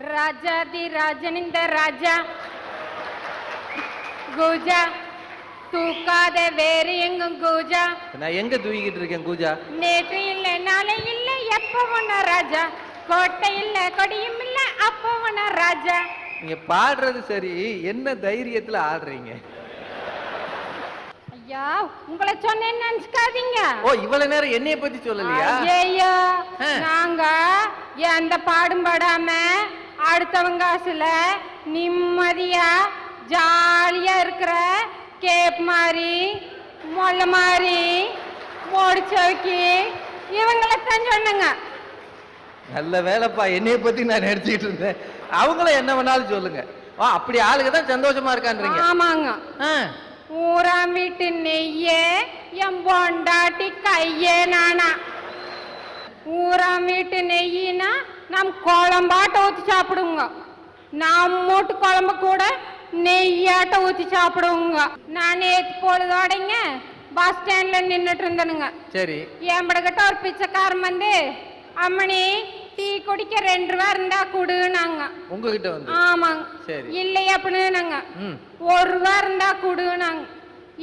ராஜாதி ராஜனிந்த ராஜா கூஜா தூக்காத வேறு எங்கும் கூஜா. நான் எங்க தூக்கிட்டு இருக்கேன் கூஜா? நேற்று இல்லை நாளை இல்லை எப்ப ஒண்ணா ராஜா. கோட்டை இல்ல கொடியும் இல்ல அப்ப ஒண்ணா ராஜா. நீங்க பாடுறது சரி, என்ன தைரியத்துல ஆடுறீங்க? ஐயா உங்களை சொன்னேன்னு நினைச்சுக்காதீங்க. ஓ, இவ்வளவு நேரம் என்னைய பத்தி சொல்லலையா? ஐயோ நாங்க எந்த பாடும் படாம அடுத்தவங்க காசுல நிம்மதியா ஜாலியா இருக்கிற கேப் மாதிரி மொல்ல மாதிரி முடிச்சோக்கி இவங்களைத்தான் சொன்னங்க. நல்ல வேலைப்பா, என்னைய பத்தி நான் நினைச்சிட்டு இருந்தேன். அவங்கள என்ன வேணாலும் சொல்லுங்க. அப்படி ஆளுங்க தான் சந்தோஷமா இருக்கான்றீங்க. ஆமாங்க. ஊராம் வீட்டு நெய்யே என் பொண்டாட்டி கையே நானா. ஊராம் வீட்டு நெய்யினா நம் குழம்பாட்ட ஊற்றி சாப்பிடுங்க. நம்மூட்டு குழம்பு கூட நெய்யாட்ட ஊற்றி சாப்பிடுவோங்க. நான் நேற்று பொழுதோடைங்க பஸ் ஸ்டாண்ட்ல நின்றுட்டு இருந்தனுங்க. சரி. என் படக்கிட்ட ஒரு பிச்சைக்காரன் வந்து அம்மணி டீ குடிக்க 2 ரூபா இருந்தா குடுனாங்க. உங்ககிட்ட வந்து? ஆமாங்க. சரி. இல்லையா அப்படின்னாங்க. 1 ரூபா இருந்தா குடுனாங்க.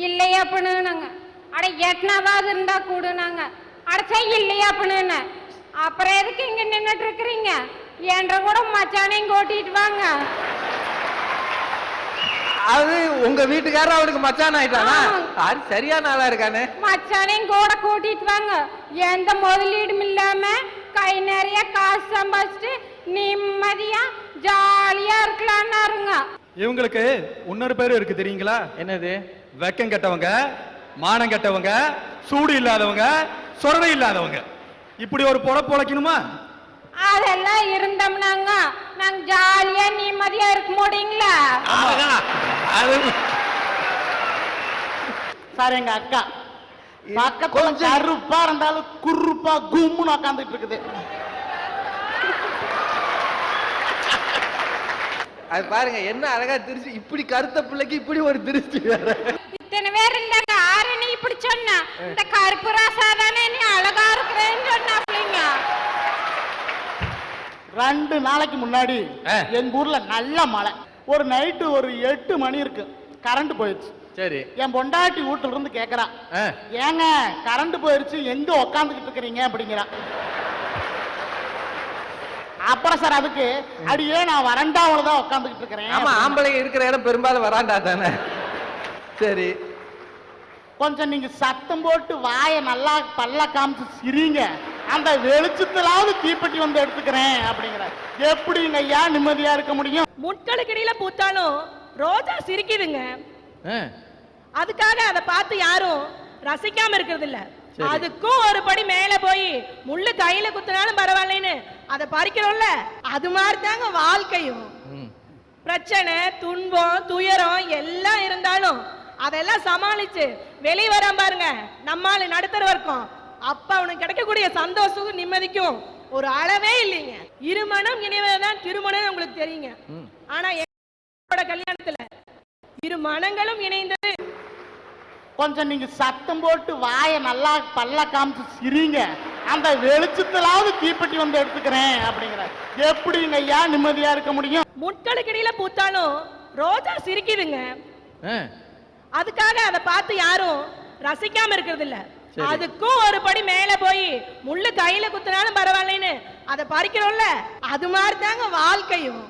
இல்லையா அப்படின்னாங்க. அட 8 இருந்தா குடுனாங்க. அடச்சா இல்லையா அப்படின்னு. அப்புறம் எதுக்கு இங்க நின்றுட்டு இருக்கிறீங்க? என்ற கூட மச்சானையும் கூட்டிட்டு வாங்க. அது உங்க வீட்டுக்காரர் அவனுக்கு மச்சான் ஆயிட்டானா? அது சரியான ஆளா இருக்கானே. மச்சானையும் கூட கூட்டிட்டு வாங்க. எந்த முதலீடும் இல்லாம கை நிறைய காசு சம்பாதிச்சுட்டு நிம்மதியா ஜாலியா இருக்கலாம்னாருங்க. இவங்களுக்கு இன்னொரு பேரு இருக்கு தெரியுங்களா? என்னது? வெக்கம் கெட்டவங்க, மானம் கெட்டவங்க, சூடு இல்லாதவங்க, சொரணை இல்லாதவங்க. இப்படி ஒரு பொழப்பு பொழைக்கணுமா? அதெல்லாம் இருந்தோம்னாங்க நாங்க ஜாலியா நிம்மதியா இருக்க முடியுங்களா? சார் எங்க அக்கா பக்கத்துல கருப்பா இருந்தாலும் குறுப்பா கும்முன்னு உக்காந்துட்டு இருக்குது. அது பாருங்க என்ன அழகா திருச்சி. இப்படி கருத்த பிள்ளைக்கு இப்படி ஒரு திருச்சி வேற. இத்தனை பேர் இருந்தாங்க. ஆறு நீ இப்படி சொன்ன இந்த கருப்பு ராசா தானே நீ அழகா இருக்கிறேன்னு சொன்னாப்லீங்க. 2 நாளைக்கு முன்னாடி எங்க ஊர்ல நல்ல மழை. ஒரு நைட்டு ஒரு 8 மணி இருக்கு, கரண்ட் போயிடுச்சு. சரி. என் பொண்டாட்டி வீட்டுல இருந்து கேக்குறான், ஏங்க கரண்ட் போயிடுச்சு எங்க உக்காந்துக்கிட்டு இருக்கிறீங்க அப்படிங்கிறான். அப்புறம் சார் அதுக்கு அடியே நான் வறண்டாவில் தான் உட்காந்துக்கிட்டு இருக்கிறேன். ஆமா, ஆம்பளைங்க இருக்கிற இடம் பெரும்பாலும் வராண்டா தானே. சரி. கொஞ்சம் நீங்க சத்தம் போட்டு வாயை நல்லா பல்ல காமிச்சு சிரிங்க, அந்த வெளிச்சத்திலாவது தீப்பெட்டி வந்து எடுத்துக்கிறேன் அப்படிங்கிற. எப்படிங்க ஐயா நிம்மதியா இருக்க முடியும்? முட்களுக்கு இடையில பூத்தாலும் ரோஜா சிரிக்குதுங்க. அதுக்காக அதை பார்த்து யாரும் ரசிக்காம இருக்கிறது இல்ல. அதுக்கும் ஒரு படி மேல போய் முள்ளு கையில குத்தினாலும் பரவாயில்லைன்னு அதை பறிக்கிறோம்ல, அது மாதிரி தாங்க வாழ்க்கையும். பிரச்சனை, துன்பம், துயரம் எல்லாம் இருந்தாலும் அதெல்லாம் சமாளிச்சு வெளியே வர பாருங்க நம்மால நடுத்தர வர்க்கம். அப்ப அவனுக்கு கிடைக்கக்கூடிய சந்தோஷம் நிம்மதிக்கும் ஒரு அளவே இல்லைங்க. இருமணம் இணைவதுதான் திருமணம் உங்களுக்கு தெரியுங்க. ஆனா என்னோட கல்யாணத்துல 2 மனங்களும் இணைந்தது. கொஞ்சம் நீங்க சத்தம் போட்டு வாயை நல்லா பல்ல காமிச்சு சிரிங்க, அந்த வெளிச்சத்திலாவது தீப்பெட்டி வந்து எடுத்துக்கிறேன் அப்படிங்கிற. எப்படிங்க ஐயா நிம்மதியா இருக்க முடியும்? முட்களுக்கு இடையில பூத்தாலும் ரோஜா சிரிக்குதுங்க. அதுக்காக அதை பார்த்து யாரும் ரசிக்காம இருக்கிறது இல்ல. அதுக்கும் ஒரு படி மேல போய் முள்ளு கையில குத்தினாலும் பரவாயில்லைன்னு அதை பறிக்கிறோம்ல, அது மாதிரி தாங்க வாழ்க்கையும்.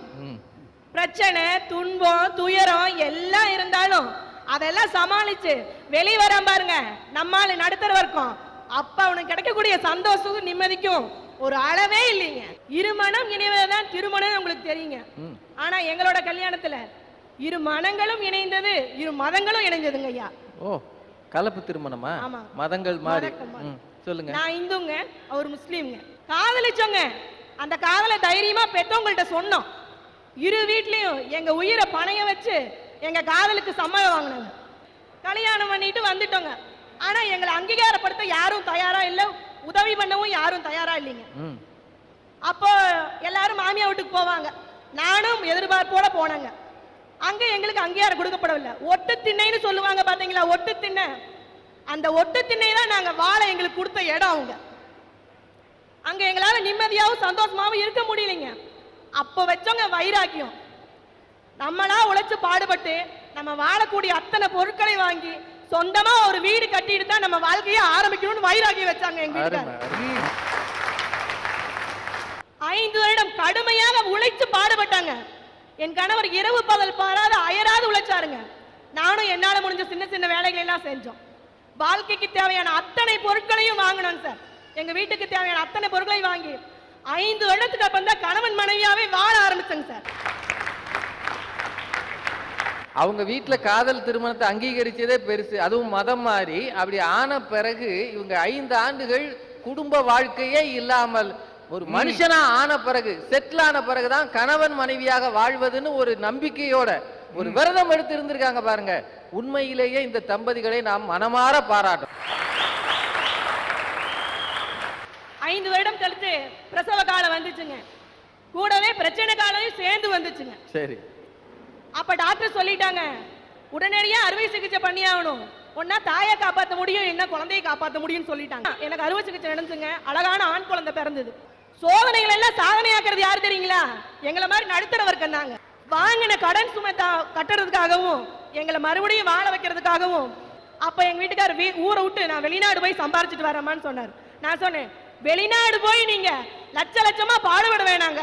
பிரச்சனை, துன்பம், துயரம் எல்லாம் இருந்தாலும் அதெல்லாம் சமாளிச்சு வெளியே வர பாருங்க நம்மால நடுத்தர வர்க்கம். அப்ப அவனுக்கு கிடைக்கக்கூடிய சந்தோஷம் நிம்மதிக்கும் ஒரு அளவே இல்லைங்க. இருமணம் இணைவதுதான் திருமணம் உங்களுக்கு தெரியுங்க. ஆனா எங்களோட கல்யாணத்துல 2 மனங்களும் இணைந்தது, 2 மதங்களும் இணைஞ்சதுங்க ஐயா. ஓ, கலப்பு திருமணமா? மதங்கள் மாறி. சொல்லுங்க. நான் இந்துங்க, அவர் முஸ்லீம்ங்க. காதலிச்சோங்க. அந்த காதலை தைரியமா பெற்றவங்கள்ட்ட சொன்னோம். 2 வீட்லயும் எங்க உயிரை பணைய வச்சு எங்க காதலுக்கு சம்மதம் வாங்கினாங்க. கல்யாணம் பண்ணிட்டு வந்துட்டோங்க. ஆனா எங்களை அங்கீகாரப்படுத்த யாரும் தயாரா இல்ல, உதவி பண்ணவும் யாரும் தயாரா இல்லைங்க. அப்போ எல்லாரும் மாமியா வீட்டுக்கு போவாங்க. நானும் எதிர்பார்ப்போட போனேங்க. அங்க எங்களுக்கு அங்கீகாரம் கொடுக்கப்படவில்லை. ஒட்டு திண்ணைன்னு சொல்லுவாங்க பாத்தீங்களா, ஒட்டு திண்ணை. அந்த ஒட்டு திண்ணை தான் நாங்க வாழ எங்களுக்கு கொடுத்த இடம். அவங்க அங்க எங்களால நிம்மதியாவும் சந்தோஷமாவும் இருக்க முடியலைங்க. அப்ப வச்சவங்க வைராக்கியம். நம்மளா உழைச்சு பாடுபட்டு நம்ம வாழக்கூடிய அத்தனை பொருட்களை வாங்கி சொந்தமா ஒரு வீடு கட்டிட்டு தான் நம்ம வாழ்க்கையை ஆரம்பிக்கணும்னு வைராக்கியம் வச்சாங்க எங்க வீட்டுக்காரர். 5 வருடம் கடுமையாக உழைச்சு பாடுபட்டாங்க. என் கணவர் இரவு பகல் பாராது அயராது உழைச்சாருங்க. நானும் என்னால முடிஞ்ச சின்ன சின்ன வேலைகளை எல்லாம் செஞ்சோம். வாழ்க்கைக்கு தேவையான அத்தனை பொருட்களையும் வாங்கினோம் சார். எங்க வீட்டுக்கு தேவையான அத்தனை பொருட்களையும் வாங்கி 5 வருடத்துக்கு அப்புறம் தான் கணவன் மனைவியாவே வாழ ஆரம்பிச்சங்க சார். அவங்க வீட்டுல காதல் திருமணத்தை அங்கீகரிச்சதே பெருசு. அதுவும் மதம் மாறி அப்படி ஆன பிறகு இவங்க 5 ஆண்டுகள் குடும்ப வாழ்க்கையே இல்லாமல் ஒரு மனுஷனா ஆன பிறகு, செட்டில் ஆன பிறகுதான் கணவன் மனைவியாக வாழ்வதுன்னு ஒரு நம்பிக்கையோட ஒரு விரதம் எடுத்து இருந்திருக்காங்க பாருங்க. உண்மையிலேயே இந்த தம்பதிகளை நாம் மனமாற பாராட்டும். 5 வருடம் கழித்து பிரசவ காலம் வந்துச்சுங்க. கூடவே பிரச்சனை காலம் சேர்ந்து வந்துச்சுங்க. சரி. அப்ப டாக்டர் சொல்லிட்டாங்க, உடனடியா அறுவை சிகிச்சை பண்ணி ஆகணும். ஒன்னா தாயை காப்பாற்ற முடியும், என்ன குழந்தையை காப்பாற்ற முடியும்னு சொல்லிட்டாங்க. எனக்கு அறுவை சிகிச்சை நடந்துச்சுங்க. அழகான ஆண் குழந்தை பிறந்தது. சோதனைகள் எல்லாம் சாதனையாக்குறது யாரு தெரியுங்களா? எங்களை மாதிரி நடுத்தர வர்க்கம் தாங்க. வாங்கின கடன் சுமை கட்டுறதுக்காகவும் எங்களை மறுபடியும் வாழ வைக்கிறதுக்காகவும் அப்ப எங்க வீட்டுக்காரர் ஊரை விட்டு நான் வெளிநாடு போய் சம்பாரிச்சிட்டு வரமான்னு சொன்னார். நான் சொன்னேன், வெளிநாடு போய் நீங்க லட்ச லட்சமா பாடுபட வேணாங்க,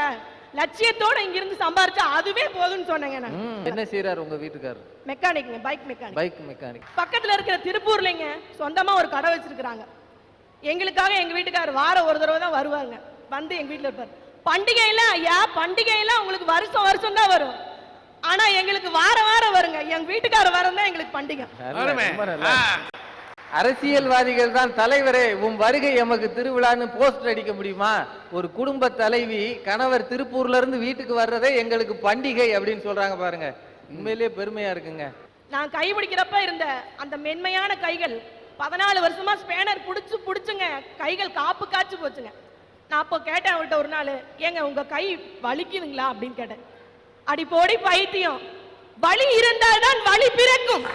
லட்சியத்தோட இங்க இருந்து சம்பாரிச்சா அதுவே போதும்னு சொன்னேங்க. நான் என்ன செய்யறாரு உங்க வீட்டுக்காரர்? மெக்கானிக்ங்க, பைக் மெக்கானிக். Bike mechanic. பக்கத்துல இருக்கிற திருப்பூர்லங்க சொந்தமா ஒரு கடை வச்சிருக்காங்க. எங்களுக்காக எங்க வீட்டுக்காரர் வாரம் ஒரு தடவை தான் வருவாங்க. வந்து எங்க வீட்டுல இருப்பாரு. பண்டிகை எல்லாம் ஐயா, பண்டிகை எல்லாம் உங்களுக்கு வருஷம் வருஷம் தான் வரும். ஆனா எங்களுக்கு வாரம் வாரம் வருங்க. எங்க வீட்டுக்காரர் வாரம் தான் எங்களுக்கு பண்டிகை. அரசியல்வாதிகள் தான் தலைவரே, உன் வருகை எமக்கு திருவிழான்னு போஸ்டர் அடிக்க முடியுமா? ஒரு குடும்ப தலைவி கணவர் திருப்பூர்ல இருந்து வீட்டுக்கு வர்றதே எங்களுக்கு பண்டிகை அப்படின்னு சொல்றாங்க பாருங்க. உண்மையிலேயே பெருமையா இருக்குங்க. நான் கை பிடிக்கிறப்ப இருந்த அந்த மென்மையான கைகள் 14 வருஷமா ஸ்பேனர் புடிச்சுங்க கைகள் காப்பு காய்ச்சி போச்சுங்க. நான் அப்போ கேட்டேன் அவள்கிட்ட ஒரு நாள், ஏங்க உங்க கை வலிக்குதுங்களா அப்படின்னு கேட்டேன். அடி போடி பைத்தியம், வலி இருந்தால்தான் வலி பிறக்கும்.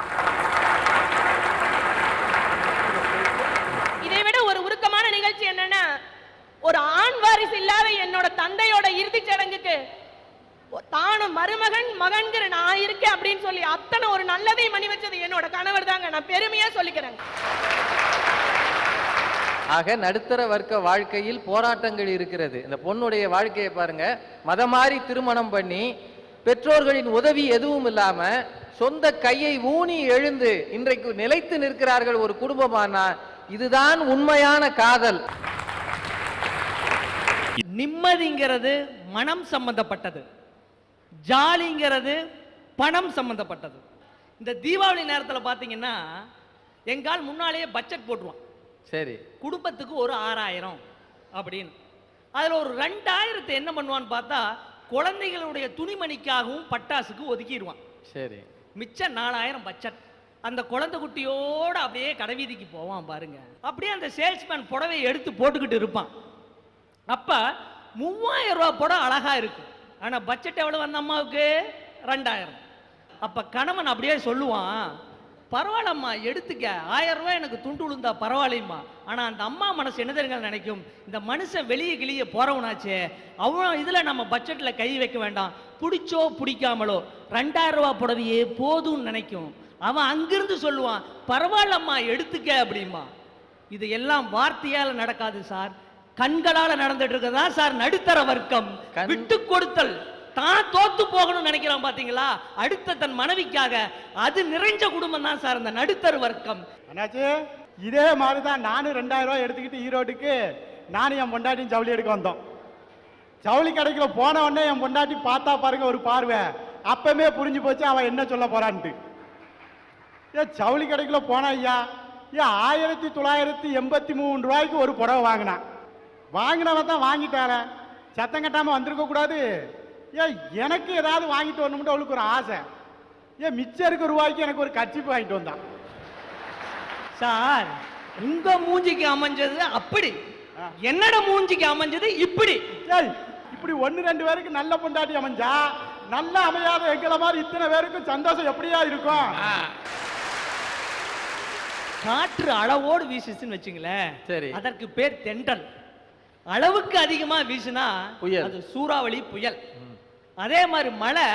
இதை விட ஒரு உருக்கமான நிகழ்ச்சி என்னன்னா, ஒரு ஆண் வாரிசு இல்லாத என்னோட தந்தையோட இறுதி சடங்குக்கு தானும் மருமகன் மகன்கிற நான் இருக்கேன் அப்படின்னு சொல்லி அத்தனை ஒரு நல்லதை மணி வச்சது என்னோட கணவர் தாங்க. நான் பெருமையா சொல்லிக்கிறேன். ஆக நடுத்தர வர்க்க வாழ்க்கையில் போராட்டங்கள் இருக்கிறது. இந்த பொண்ணுடைய வாழ்க்கையை பாருங்க. மதமாறி திருமணம் பண்ணி பெற்றோர்களின் உதவி எதுவும் இல்லாம சொந்த கையை ஊனி எழுந்து இன்றைக்கு நிலைத்து நிற்கிறார்கள் ஒரு குடும்பமானா இதுதான் உண்மையான காதல். நிம்மதிங்கிறது மனம் சம்பந்தப்பட்டது, ஜாலிங்கிறது பணம் சம்பந்தப்பட்டது. இந்த தீபாவளி நேரத்தில் பார்த்தீங்கன்னா எங்கால் முன்னாலேயே பட்ஜெட் போட்டுருவான். சரி, குடும்பத்துக்கு ஒரு 6000 அப்படின்னு. அதில் ஒரு 2000 என்ன பண்ணுவான்னு பார்த்தா குழந்தைகளுடைய துணிமணிக்காகவும் பட்டாசுக்கு ஒதுக்கிடுவான். சரி, மிச்சம் 4000 பட்ஜெட். அந்த குழந்தை குட்டியோட அப்படியே கடைவீதிக்கு போவான் பாருங்க. அப்படியே அந்த சேல்ஸ்மேன் புடவை எடுத்து போட்டுக்கிட்டு இருப்பான். அப்ப 3000 ரூபாய் புடவை அழகா இருக்கும். ஆனா பட்ஜெட் எவ்வளவு அந்த அம்மாவுக்கு? 2000. அப்ப கணவன் அப்படியே சொல்லுவான், பரவாயில்லம்மா எடுத்துக்க, 1000 ரூபாய் எனக்கு துண்டு விழுந்தா பரவாயில்லைம்மா. ஆனா அந்த அம்மா மனசு என்ன தெரியுங்க நினைக்கும், இந்த மனுஷன் வெளியே கிளிய போறவனாச்சே, அவன் இதுல நம்ம பட்ஜெட்ல கை வைக்க வேண்டாம், பிடிச்சோ பிடிக்காமலோ 2000 ரூபாய் புடவையே போதும்னு நினைக்கும். அவன் அங்கிருந்து சொல்லுவான், பரவாயில்லம்மா எடுத்துக்க அப்படிமா. இது எல்லாம் வார்த்தையால நடக்காது சார், கண்களால நடந்துட்டு இருக்கதா சார் நடுத்தர வர்க்கம். விட்டு கொடுத்தல், தான் தோத்து போகணும்னு நினைக்கிறான் பாத்தீங்களா, அடுத்த தன் மனைவிக்காக, அது நிறைஞ்ச குடும்பம் தான் சார் இந்த நடுத்தர வர்க்கம். அண்ணாச்சி, இதே மாதிரிதான் நானும் 2000 ரூபாய் எடுத்துக்கிட்டு ஈரோட்டுக்கு நானும் என் பொண்டாட்டியும் ஜவுளி எடுக்க வந்தோம். ஜவுளி கடைக்குள்ள போன உடனே என் பொண்டாட்டி பார்த்தா பாருங்க ஒரு பார்வை, அப்பமே புரிஞ்சு போச்சு அவன் என்ன சொல்ல போறான்ட்டு. ஜவுளி கடைக்குள்ள போனா ஐயா, 1983 ரூபாய்க்கு ஒரு புடவை வாங்கினான். வாங்கினவன் தான் வாங்கிட்டார, சத்தம் கட்டாம வந்திருக்க கூடாது. எனக்கு ஏதாவது வாங்கிட்டு வரணும்னு அவளுக்கு ஒரு ஆசை. மிச்சம் இருக்க ரூபாய்க்கு எனக்கு ஒரு கட்சிப்பு வாங்கிட்டு வந்தான். சார் உங்க மூஞ்சிக்கு அமைஞ்சது அப்படி, என்னோட மூஞ்சிக்கு அமைஞ்சது இப்படி. இப்படி 1-2 பேருக்கு நல்ல பொண்டாட்டி அமைஞ்சா, நல்லா அமையாத எங்களை மாதிரி இத்தனை பேருக்கும் சந்தோஷம் எப்படியா இருக்கும்? காற்று அளவோடு வீசுச்சுன்னு வச்சுங்களேன், சரி, அதற்கு பேர் தென்றல். அளவுக்கு அதிகமா வீசுனா புயல், அது சூறாவளி புயல். அதே மாதிரி மழை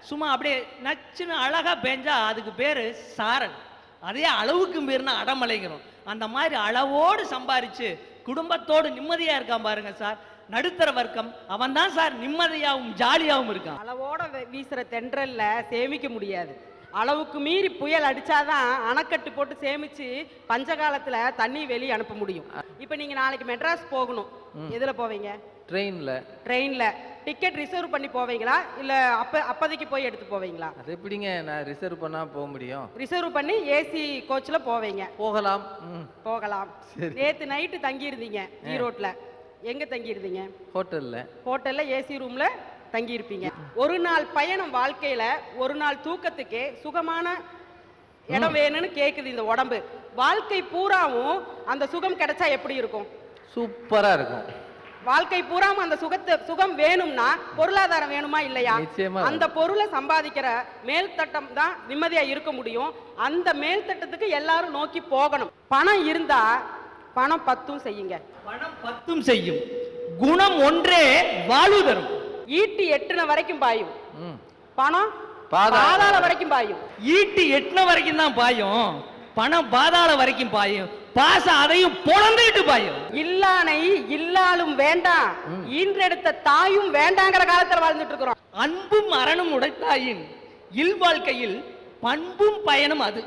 சும்மா அப்படியே நச்சுன்னு அழகா பெஞ்சா அதுக்கு பேரு சாரல். அதே அளவுக்கு மீறினா அடமலைங்கிறோம். அந்த மாதிரி அளவோடு சம்பாரிச்சு குடும்பத்தோடு நிம்மதியா இருக்கான் பாருங்க சார் நடுத்தர வர்க்கம். அவன் தான் சார் நிம்மதியாகவும் ஜாலியாகவும் இருக்கான். அளவோட வீசுற தென்றல்ல சேமிக்க முடியாது. அளவுக்கு மீறி புயல் அடிச்சாதான் அணைக்கட்டு போட்டு சேமிச்சு பஞ்சகாலத்துல தண்ணி வெளியே அனுப்ப முடியும். இப்ப நீங்க நாளைக்கு மெட்ராஸ் போகணும், எதுல போவீங்க? ட்ரெயின்ல. டிக்கெட் ரிசர்வ் பண்ணி போவீங்களா இல்ல அப்போதைக்கு போய் எடுத்து போவீங்களா? அது எப்படிங்க நான் ரிசர்வ் பண்ணா போக முடியும்? ரிசர்வ் பண்ணி ஏசி கோச்ல போவீங்க. போகலாம். நேத்து நைட்டு தங்கி இருந்தீங்க ஈரோட்ல. எங்க தங்கி இருந்தீங்க? ஹோட்டல்ல ஏசி ரூம்ல தங்கி இருப்பீங்க. ஒரு நாள் பயணம் வாழ்க்கையில ஒரு நாள் தூக்கத்துக்கே சுகமான இடம் வேணும்னு கேக்குது இந்த உடம்பு. வாழ்க்கை பூராவும் அந்த சுகம் கிடைச்சா எப்படி இருக்கும்? சூப்பரா இருக்கும். வாழ்க்கை பூராவும் அந்த சுகம் வேணும்னா பொருளாதாரம் வேணுமா இல்லையா? அந்த பொருளை சம்பாதிக்கிற மேல்தட்டம் தான் நிம்மதியா இருக்க முடியும். அந்த மேல்தட்டத்துக்கு எல்லாரும் நோக்கி போகணும். பணம் இருந்தா பணம் பத்தும் செய்யுங்க. பணம் பத்தும் செய்யும், குணம் ஒன்றே வாழ்வு தரும். ஈட்டி எட்டுன வரைக்கும் பாயும், பணம் பாதாள வரைக்கும் பாயும். ஈட்டி எட்டுன வரைக்கும் தான் பாயும், பணம் பாதாள வரைக்கும் பாயும். பாசம் அதையும் பொழந்துட்டு பாயும். இல்லானை இல்லாலும் வேண்டாம், ஈன்றெடுத்த தாயும் வேண்டாங்கிற காலத்துல வாழ்ந்துட்டு இருக்கிறோம். அன்பும் அரணும் உடைத்தாயின் இல்வாழ்க்கையில் பண்பும் பயனும் அது.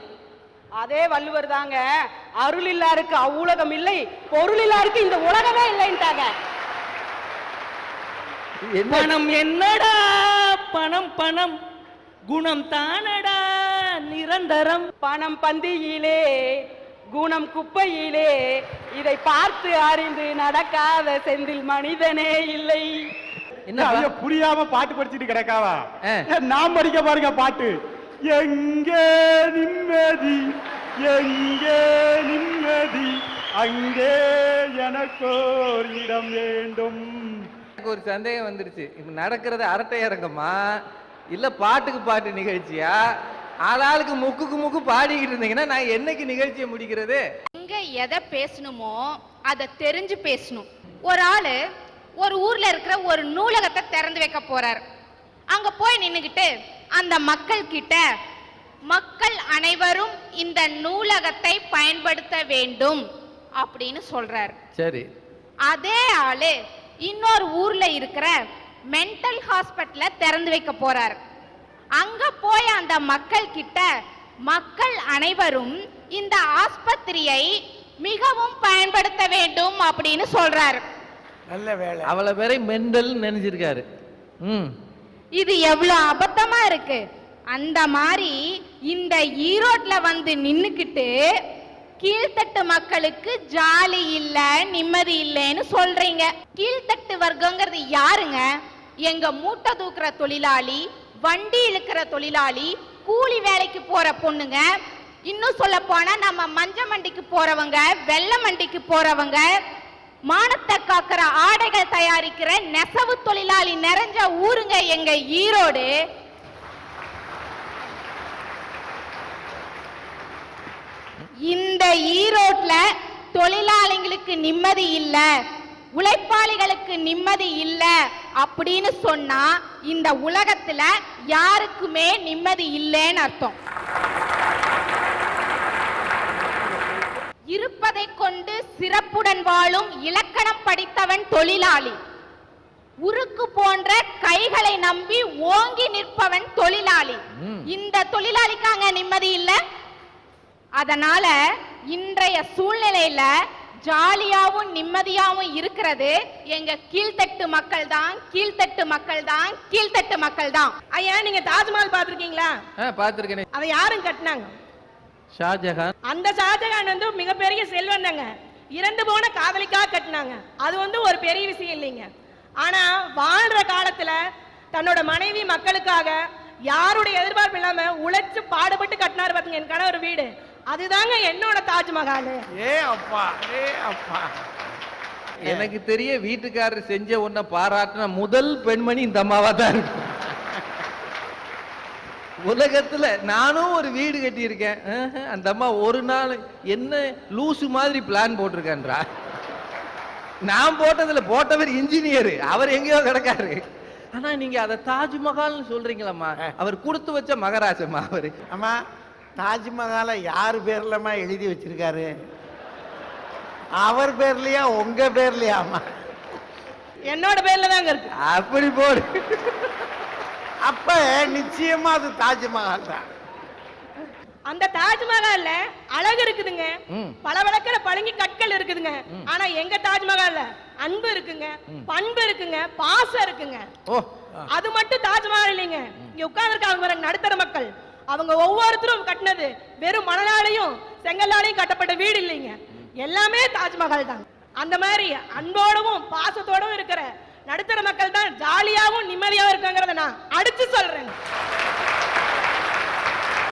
அதே வள்ளுவர் தாங்க அருள் இல்லாருக்கு அவ்வுலகம் இல்லை, பொருள் இல்லாருக்கு இந்த உலகமே இல்லைன்ட்டாங்க. பணம் என்னடா பணம் பணம், குணம் தானடா நிரந்தரம். பணம் பந்தியிலே குணம் குப்பையிலே, இதை பார்த்து அறிந்து நடக்காத செந்தில் மனிதனே இல்லை. என்ன புரியாம பாட்டு படிச்சுட்டு கிடக்காவா? நான் படிக்க பாருங்க பாட்டு. எங்கே நிம்மதி எங்கே நிம்மதி, அங்கே எனக்கோர் இடம் வேண்டும். எனக்கு ஒரு சந்தேகம் வந்துருச்சு. இப்ப நடக்கிறது அரட்டை அரங்கமா இல்ல பாட்டுக்கு பாட்டு நிகழ்ச்சியா? ஆளாளுக்கு முக்குக்கு முக்கு பாடிக்கிட்டு இருந்தீங்கன்னா நான் என்னைக்கு நிகழ்ச்சியை முடிக்கிறது? எங்க எதை பேசணுமோ அதை தெரிஞ்சு பேசணும். ஒரு ஆளு ஒரு ஊர்ல இருக்கிற ஒரு நூலகத்தை திறந்து வைக்க போறார். அங்க போய் நின்னுகிட்டு அந்த மக்கள் கிட்ட, மக்கள் அனைவரும் இந்த நூலகத்தை பயன்படுத்த வேண்டும் அப்படின்னு சொல்றார். சரி. அதே ஆளு இன்னொரு ஊர்ல இருக்கிற மென்டல் ஹாஸ்பிட்டல திறந்து வைக்க போறார். அங்க போய் அந்த மக்கள் கிட்ட, மக்கள் அனைவரும் இந்த ஆஸ்பத்திரியை மிகவும் பயன்படுத்த வேண்டும் அப்படின்னு சொல்றாரு. நல்ல வேலை. அவளை வேற மெண்டல் நினைச்சிருக்காரு. இது எவ்வளவு அபத்தமா இருக்கு. அந்த மாதிரி இந்த ஈரோட்ல வந்து நின்னுக்கிட்டு கீழ்த்தட்டு மக்களுக்கு ஜாலி இல்ல நிம்மதி இல்லைன்னு சொல்றீங்க. கீழ்த்தட்டு வர்க்கங்கிறது யாருங்க? எங்க மூட்டை தூக்குற தொழிலாளி, வண்டி இழுக்கிற தொழிலாளி, கூலி வேலைக்கு போற பொண்ணுங்க, இன்னும் சொல்ல போனா நம்ம மஞ்ச மண்டிக்கு போறவங்க, வெள்ளை மண்டிக்கு போறவங்க, மானத்தை காக்கிற ஆடைகள் தயாரிக்கிற நெசவு தொழிலாளி நிறைஞ்ச ஊருங்க எங்க ஈரோடு. இந்த ஈரோட்ல தொழிலாளிகளுக்கு நிம்மதி இல்ல, உழைப்பாளிகளுக்கு நிம்மதி இல்ல அப்படின்னு சொன்னா இந்த உலகத்துல யாருக்குமே நிம்மதி இல்லைன்னு அர்த்தம். இருப்பதை கொண்டு சிறப்புடன் வாழும் இலக்கணம் படித்தவன் தொழிலாளி. உருக்கு போன்ற கைகளை நம்பி ஓங்கி நிற்பவன் தொழிலாளி. இந்த தொழிலாளிக்காங்க நிம்மதி இல்ல. அதனால இன்றைய சூழ்நிலையில ஜாலியாவும் நிம்மதியாவும் இருக்கிறது எங்க கீழ்த்தட்டு மக்கள் தான், கீழ்த்தட்டு மக்கள் தான், கீழ்த்தட்டு மக்கள் தான். ஐயா, நீங்க தாஜ்மஹால் பாத்திருக்கீங்களா? பாத்திருக்கேன். அதை யாரும் கட்டினாங்க? ஷாஜகான். அந்த ஷாஜகான் வந்து மிகப்பெரிய செல்வந்தங்க. இறந்து போன காதலிக்காக கட்டினாங்க. அது வந்து ஒரு பெரிய விஷயம் இல்லைங்க. ஆனா வாழ்ற காலத்துல தன்னோட மனைவி மக்களுக்காக யாருடைய எதிர்பார்ப்பு இல்லாம உழைச்சு பாடுபட்டு கட்டினாரு பாத்தீங்க என் கணவர் வீடு. அதுதாங்க என்னோட தாஜ்மஹால். ஏ அப்பா, ஏ அப்பா. எனக்கு தெரிய வீட்டுக்காரர் செஞ்ச ஒன்ன பாராட்டின முதல் பெண்மணி இந்த அம்மாவா தான் இருக்கும். உலகத்துல நானும் ஒரு வீடு கட்டி இருக்கேன். அந்த அம்மா ஒரு நாள் என்ன லூசு மாதிரி பிளான் போட்டிருக்கேன்றா. நான் போட்டதுல போட்டவர் இன்ஜினியர், அவர் எங்கேயோ கிடக்காரு. ஆனா நீங்க அதை தாஜ்மஹால்னு சொல்றீங்களம்மா. அவர் கொடுத்து வச்ச மகாராஜம்மா அவரு. ஆமா, தாஜ்மஹாலை யார் பேர்லமா எழுதி வச்சிருக்காரு? அவர் பேர்லயா உங்க பேர்லயாமா? என்னோட பேர்ல தாங்க இருக்கு. அப்படி போடு. அப்ப நிச்சயமா அது தாஜ்மஹால் தான். அந்த தாஜ்மஹால்ல அழகு இருக்குதுங்க, பளபளக்கிற பளிங்கு கற்கள் இருக்குதுங்க. ஆனா எங்க தாஜ்மஹால்ல அன்பு இருக்குங்க, பண்பு இருக்குங்க, பாசம் இருக்குங்க. அது மட்டும் தாஜ்மஹால் இல்லைங்க. இங்க உட்கார்ந்துருக்காங்க பாருங்க நடுத்தர மக்கள், அவங்க ஒவ்வொருத்தரும் கட்டினது வெறும் மணலாலையும் செங்கல்லாலையும் கட்டப்பட்ட வீடு இல்லைங்க, எல்லாமே தாஜ்மஹால் தான். அந்த மாதிரி அன்போடவும் பாசத்தோடவும் இருக்கிற நடுத்தர மக்கள் தான் ஜாலியாகவும் நிம்மதியாகவும் இருக்காங்கிறத நான் அடிச்சு சொல்றேன்.